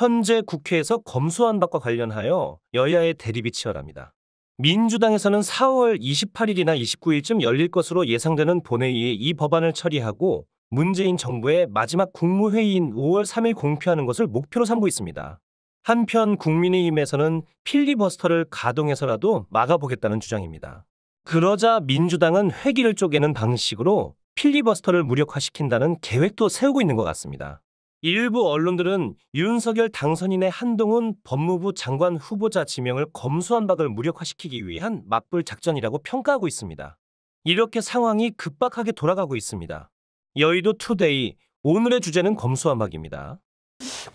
현재 국회에서 검수완박과 관련하여 여야의 대립이 치열합니다. 민주당에서는 4월 28일이나 29일쯤 열릴 것으로 예상되는 본회의에 이 법안을 처리하고 문재인 정부의 마지막 국무회의인 5월 3일 공표하는 것을 목표로 삼고 있습니다. 한편 국민의힘에서는 필리버스터를 가동해서라도 막아보겠다는 주장입니다. 그러자 민주당은 회기를 쪼개는 방식으로 필리버스터를 무력화시킨다는 계획도 세우고 있는 것 같습니다. 일부 언론들은 윤석열 당선인의 한동훈 법무부 장관 후보자 지명을 검수완박을 무력화시키기 위한 맞불 작전이라고 평가하고 있습니다. 이렇게 상황이 급박하게 돌아가고 있습니다. 여의도 투데이, 오늘의 주제는 검수완박입니다.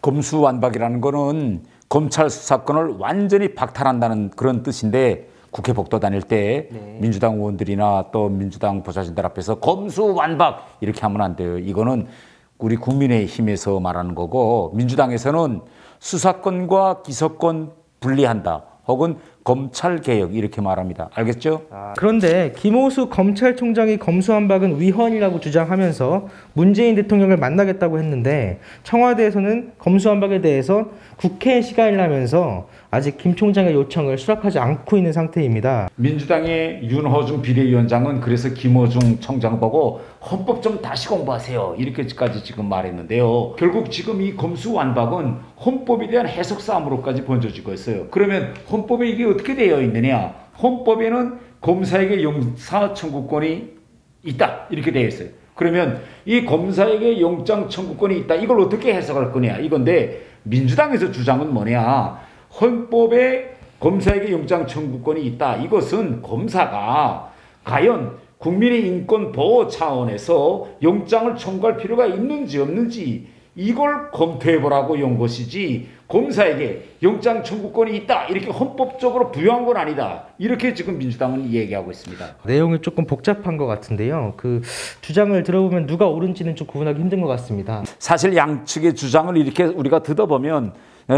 검수완박이라는 거는 검찰 수사권을 완전히 박탈한다는 그런 뜻인데, 국회 복도 다닐 때 민주당 의원들이나 또 민주당 보좌진들 앞에서 검수완박 이렇게 하면 안 돼요. 이거는 우리 국민의힘에서 말하는 거고, 민주당에서는 수사권과 기소권 분리한다, 혹은 검찰개혁 이렇게 말합니다. 알겠죠? 그런데 김호수 검찰총장이 검수완박은 위헌이라고 주장하면서 문재인 대통령을 만나겠다고 했는데, 청와대에서는 검수완박에 대해서 국회에 시간을 하면서 아직 김 총장의 요청을 수락하지 않고 있는 상태입니다. 민주당의 윤호중 비대위원장은 그래서 김호중 청장 보고 헌법 좀 다시 공부하세요 이렇게까지 지금 말했는데요. 결국 지금 이 검수완박은 헌법에 대한 해석 싸움으로까지 번져지고 있어요. 그러면 헌법에 이게 어떻게 되어 있느냐? 헌법에는 검사에게 영사 청구권이 있다 이렇게 되어 있어요. 그러면 이 검사에게 영장 청구권이 있다, 이걸 어떻게 해석할 거냐 이건데, 민주당에서 주장은 뭐냐? 헌법에 검사에게 영장 청구권이 있다, 이것은 검사가 과연 국민의 인권 보호 차원에서 영장을 청구할 필요가 있는지 없는지 이걸 검토해보라고 연 것이지, 검사에게 영장 청구권이 있다 이렇게 헌법적으로 부여한 건 아니다, 이렇게 지금 민주당은 얘기하고 있습니다. 내용이 조금 복잡한 것 같은데요. 그 주장을 들어보면 누가 옳은지는 좀 구분하기 힘든 것 같습니다. 사실 양측의 주장을 이렇게 우리가 듣어보면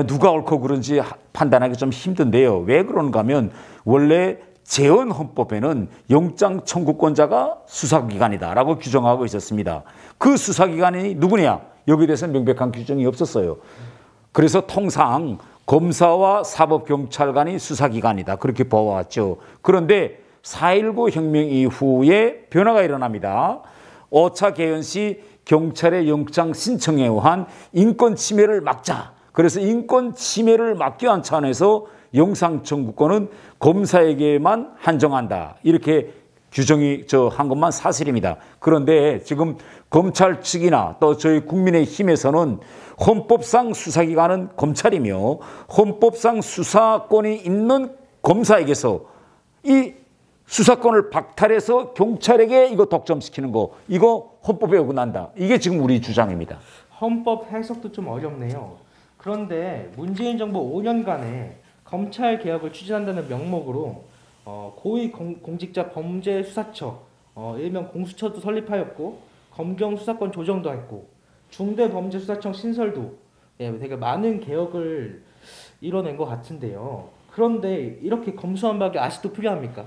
누가 옳고 그른지 판단하기 좀 힘든데요. 왜 그런가 하면, 원래 재헌헌법에는 영장 청구권자가 수사기관이다라고 규정하고 있었습니다. 그 수사기관이 누구냐? 여기에 대해서는 명백한 규정이 없었어요. 그래서 통상 검사와 사법경찰관이 수사기관이다 그렇게 보아왔죠. 그런데 4.19 혁명 이후에 변화가 일어납니다. 5차 개헌 시 경찰의 영장 신청에 의한 인권 침해를 막자, 그래서 인권 침해를 막기 위한 차원에서 영장 청구권은 검사에게만 한정한다 이렇게 규정이 한 것만 사실입니다. 그런데 지금 검찰 측이나 또 저희 국민의힘에서는 헌법상 수사기관은 검찰이며, 헌법상 수사권이 있는 검사에게서 이 수사권을 박탈해서 경찰에게 이거 독점시키는 거, 이거 헌법에 어긋난다, 이게 지금 우리 주장입니다. 헌법 해석도 좀 어렵네요. 그런데 문재인 정부 5년간에 검찰 개혁을 추진한다는 명목으로 고위공직자 범죄수사처, 일명 공수처도 설립하였고, 검경 수사권 조정도 했고, 중대범죄수사청 신설도, 되게 많은 개혁을 이뤄낸 것 같은데요. 그런데 이렇게 검수완박이 아직도 필요합니까?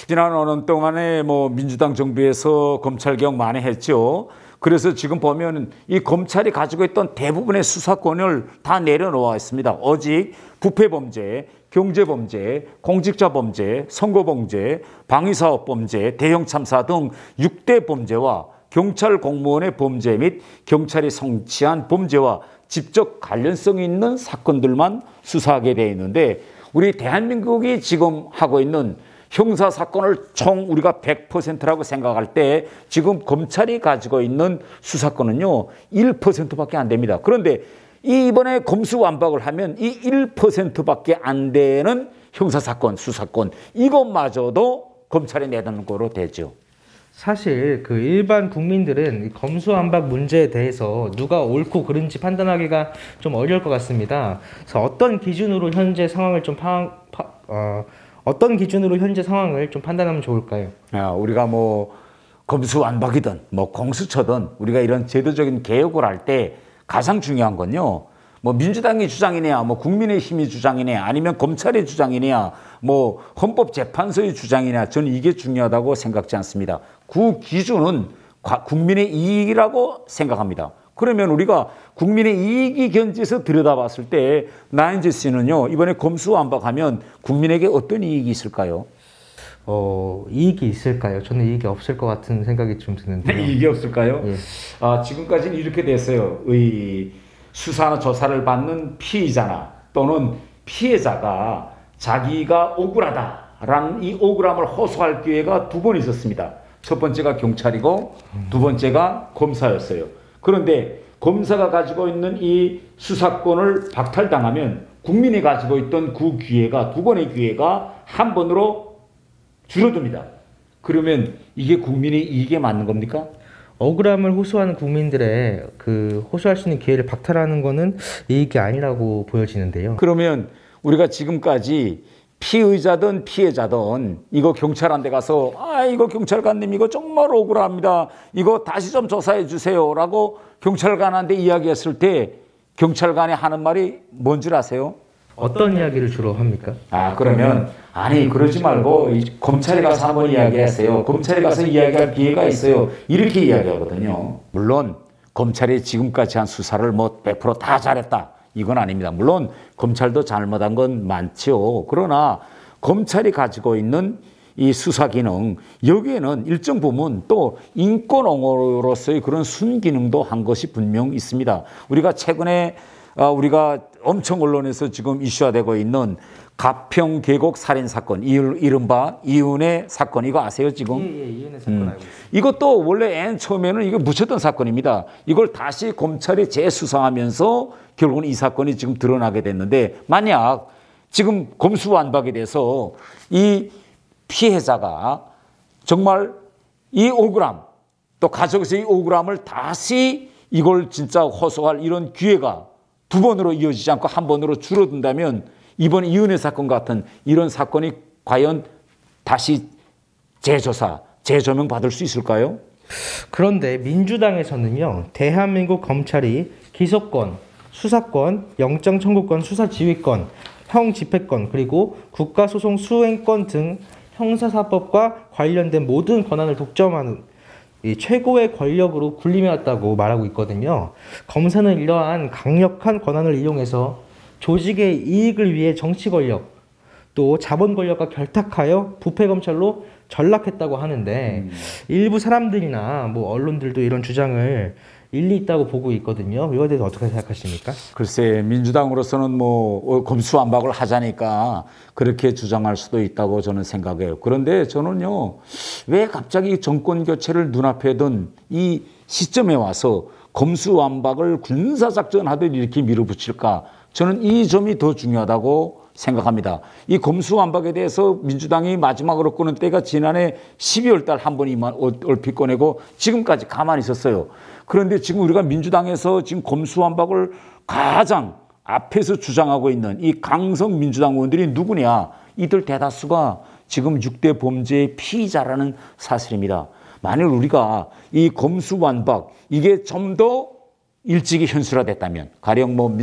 지난 5년 동안에 민주당 정부에서 검찰개혁 많이 했죠. 그래서 지금 보면 이 검찰이 가지고 있던 대부분의 수사권을 다 내려놓아 있습니다. 오직 부패범죄, 경제범죄, 공직자범죄, 선거범죄, 방위사업범죄, 대형참사 등 6대 범죄와 경찰 공무원의 범죄 및 경찰이 성취한 범죄와 직접 관련성이 있는 사건들만 수사하게 되어 있는데, 우리 대한민국이 지금 하고 있는 형사사건을 총 우리가 100%라고 생각할 때 지금 검찰이 가지고 있는 수사권은요 1%밖에 안 됩니다. 그런데 이번에 검수완박을 하면 이 1%밖에 안 되는 형사사건, 수사권, 이것마저도 검찰에 내놓는 거로 되죠. 사실 그 일반 국민들은 검수완박 문제에 대해서 누가 옳고 그른지 판단하기가 좀 어려울 것 같습니다. 그래서 어떤 기준으로 현재 상황을 좀 판단하면 좋을까요? 우리가 검수완박이든 공수처든 우리가 이런 제도적인 개혁을 할 때 가장 중요한 건요, 민주당이 주장이냐, 국민의힘이 주장이냐, 아니면 검찰의 주장이냐, 헌법재판소의 주장이냐, 저는 이게 중요하다고 생각지 않습니다. 그 기준은 국민의 이익이라고 생각합니다. 그러면 우리가 국민의 이익이 견지해서 들여다봤을 때 나인지 씨는요, 이번에 검수완박하면 국민에게 어떤 이익이 있을까요? 이익이 있을까요? 저는 이익이 없을 것 같은 생각이 좀 드는데요. 이익이 없을까요? 예. 지금까지는 이렇게 됐어요. 의 수사나 조사를 받는 피의자나 또는 피해자가 자기가 억울하다라는 이 억울함을 호소할 기회가 두 번 있었습니다. 첫 번째가 경찰이고 두 번째가 검사였어요. 그런데 검사가 가지고 있는 이 수사권을 박탈당하면 국민이 가지고 있던 그 기회가, 두 번의 기회가 한 번으로 줄어듭니다. 그러면 이게 국민의 이익에 맞는 겁니까? 억울함을 호소하는 국민들의 그 호소할 수 있는 기회를 박탈하는 거는 이익이 아니라고 보여지는데요. 그러면 우리가 지금까지 피의자든 피해자든 이거 경찰한테 가서 이거 경찰관님 이거 정말 억울합니다. 이거 다시 좀 조사해 주세요라고 경찰관한테 이야기했을 때 경찰관이 하는 말이 뭔 줄 아세요? 어떤 이야기를 주로 합니까? 그러면 그러지 말고 검찰에 가서 한번 이야기하세요. 검찰에 가서 이야기할 기회가 있어요. 이렇게 이야기하거든요. 물론 검찰이 지금까지 한 수사를 뭐 100% 다 잘했다. 이건 아닙니다. 물론 검찰도 잘못한 건 많죠. 그러나 검찰이 가지고 있는 이 수사 기능, 여기에는 일정 부분 또 인권 옹호로서의 그런 순기능도 한 것이 분명 있습니다. 우리가 최근에 우리가 엄청 언론에서 지금 이슈화되고 있는 가평 계곡 살인 사건, 이른바 이은혜 사건, 이거 아세요 지금? 예, 이은혜 사건 알고 있습니다. 이것도 원래 처음에는 이거 묻혔던 사건입니다. 이걸 다시 검찰이 재수사하면서 결국은 이 사건이 지금 드러나게 됐는데, 만약 지금 검수완박에 대해서 이 피해자가 정말 이 억울함, 또 가족에서의 억울함을 다시 이걸 진짜 호소할 이런 기회가 두 번으로 이어지지 않고 한 번으로 줄어든다면 이번 이은혜 사건 같은 이런 사건이 과연 다시 재조사, 재조명 받을 수 있을까요? 그런데 민주당에서는요, 대한민국 검찰이 기소권, 수사권, 영장 청구권, 수사 지휘권, 형 집행권, 그리고 국가소송 수행권 등 형사사법과 관련된 모든 권한을 독점하는 이 최고의 권력으로 군림해왔다고 말하고 있거든요. 검사는 이러한 강력한 권한을 이용해서 조직의 이익을 위해 정치 권력, 또 자본 권력과 결탁하여 부패 검찰로 전락했다고 하는데 일부 사람들이나 뭐 언론들도 이런 주장을 일리 있다고 보고 있거든요. 이거에 대해서 어떻게 생각하십니까? 글쎄, 민주당으로서는 뭐 검수완박을 하자니까 그렇게 주장할 수도 있다고 저는 생각해요. 그런데 저는요, 왜 갑자기 정권 교체를 눈앞에 둔 이 시점에 와서 검수완박을 군사작전 하듯 이렇게 밀어붙일까? 저는 이 점이 더 중요하다고 생각합니다. 이 검수완박에 대해서 민주당이 마지막으로 꺼낸 때가 지난해 12월 달 한 번 얼핏 꺼내고 지금까지 가만히 있었어요. 그런데 지금 우리가 민주당에서 지금 검수완박을 가장 앞에서 주장하고 있는 이 강성 민주당 의원들이 누구냐? 이들 대다수가 지금 6대 범죄의 피의자라는 사실입니다. 만일 우리가 이 검수완박, 이게 좀 더 일찍이 현실화됐다면, 가령 뭐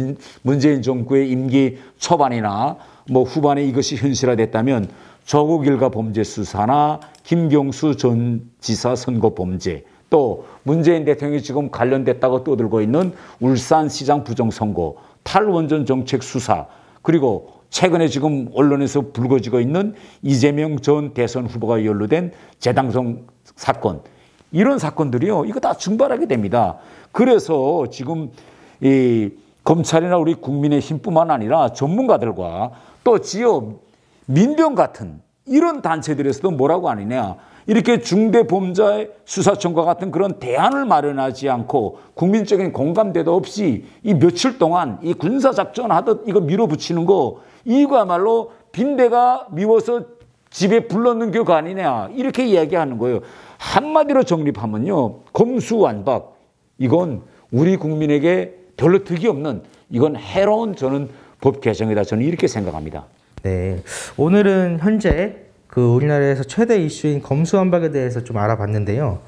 문재인 정부의 임기 초반이나 뭐 후반에 이것이 현실화됐다면 조국 일가 범죄 수사나 김경수 전 지사 선거 범죄, 또 문재인 대통령이 지금 관련됐다고 떠들고 있는 울산시장 부정선거, 탈원전 정책 수사, 그리고 최근에 지금 언론에서 불거지고 있는 이재명 전 대선 후보가 연루된 재당선 사건, 이런 사건들이요, 이거 다 증발하게 됩니다. 그래서 지금 이 검찰이나 우리 국민의힘뿐만 아니라 전문가들과 또 지역 민병 같은 이런 단체들에서도 뭐라고 하느냐, 이렇게 중대범죄 수사청과 같은 그런 대안을 마련하지 않고 국민적인 공감대도 없이 이 며칠 동안 이 군사작전 하듯 이거 밀어붙이는 거, 이거야말로 빈대가 미워서 집에 불렀는 격 아니냐, 이렇게 이야기하는 거예요. 한마디로 정립하면요, 검수완박, 이건 우리 국민에게 별로 득이 없는, 이건 해로운 저는 법 개정이다, 저는 이렇게 생각합니다. 네, 오늘은 현재 우리나라에서 최대 이슈인 검수완박에 대해서 좀 알아봤는데요.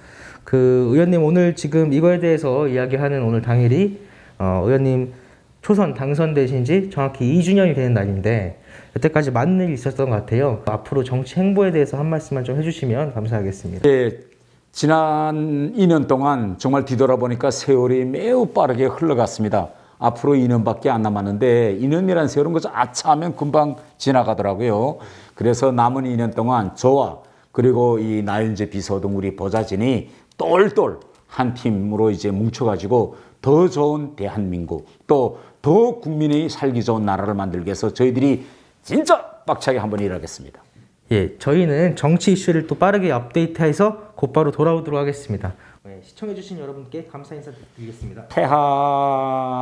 의원님 오늘 지금 이거에 대해서 이야기하는 오늘 당일이 의원님 초선 당선되신 지 정확히 2주년이 되는 날인데, 여태까지 많은 일이 있었던 것 같아요. 앞으로 정치 행보에 대해서 한 말씀만 좀 해주시면 감사하겠습니다. 네, 지난 2년 동안 정말 뒤돌아보니까 세월이 매우 빠르게 흘러갔습니다. 앞으로 2년밖에 안 남았는데 2년이라는 세월은 그저 아차하면 금방 지나가더라고요. 그래서 남은 2년 동안 저와 그리고 이 나윤재 비서 등 우리 보좌진이 똘똘 한 팀으로 이제 뭉쳐가지고 더 좋은 대한민국 또 더 국민이 살기 좋은 나라를 만들기 위해서 저희들이 진짜 빡차게 한번 일하겠습니다. 예, 저희는 정치 이슈를 또 빠르게 업데이트해서 곧바로 돌아오도록 하겠습니다. 시청해주신 여러분께 감사 인사 드리겠습니다. 태하.